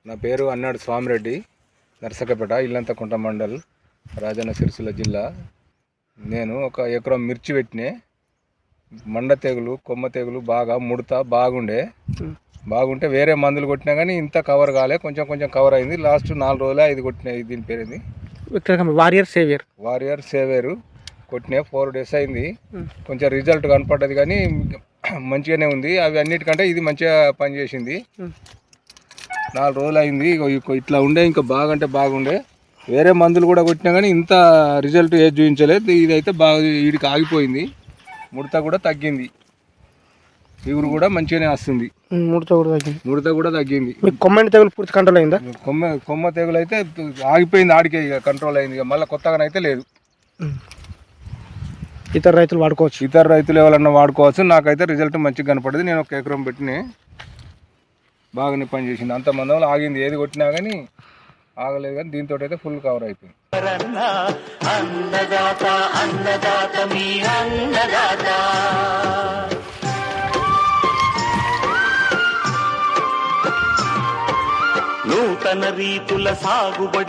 నా పేరు అన్నాడు స్వామిరెడ్డి, నర్సకపేట, ఇల్లంతకుంట మండల్, రాజన్న సిరిసిల్ల జిల్లా. నేను ఒక ఎకరం మిర్చి పెట్టినే. మండ తెగులు, కొమ్మ తెగులు బాగా ముడత బాగుంటే వేరే మందులు కొట్టినా కానీ ఇంత కవర్ కాలే, కొంచెం కొంచెం కవర్ అయింది. లాస్ట్ 4 రోజులే 5 కొట్టినాయి. దీని పేరుంది వారియర్ సేవేరు కొట్టినా. 4 days అయింది. కొంచెం రిజల్ట్ కనపడ్డది కానీ మంచిగానే ఉంది. అవి అన్నిటికంటే ఇది మంచిగా పనిచేసింది. 4 రోజులు అయింది. ఇట్లా ఉండే, ఇంకా బాగుండే. వేరే మందులు కూడా కొట్టినా కానీ ఇంత రిజల్ట్ ఏది చూపించలేదు. ఇదైతే బాగా వీడికి ఆగిపోయింది. ముడత కూడా తగ్గింది. ఇగురు కూడా మంచిగానే వస్తుంది. ముడత కూడా తగ్గింది. కొమ్మ తెగులు పూర్తి కంట్రోల్ అయిందా? కొమ్మ తెగులు అయితే ఆగిపోయింది, ఆడికే ఇక కంట్రోల్ అయింది. ఇక మళ్ళీ కొత్తగానైతే లేదు. ఇతర రైతులు వాడుకోవచ్చు. ఇతర రైతులు ఎవరన్నా వాడుకోవచ్చు. నాకైతే రిజల్ట్ మంచిగా కనపడింది. నేను ఒక ఎకరం పెట్టినే, బాగానే పని చేసింది. అంత మంది ఆగింది, ఏది కొట్టినా కానీ ఆగలేదు. కానీ దీంతో అయితే ఫుల్ కవర్ అయిపోయింది. నూతన రీతుల సాగుబడి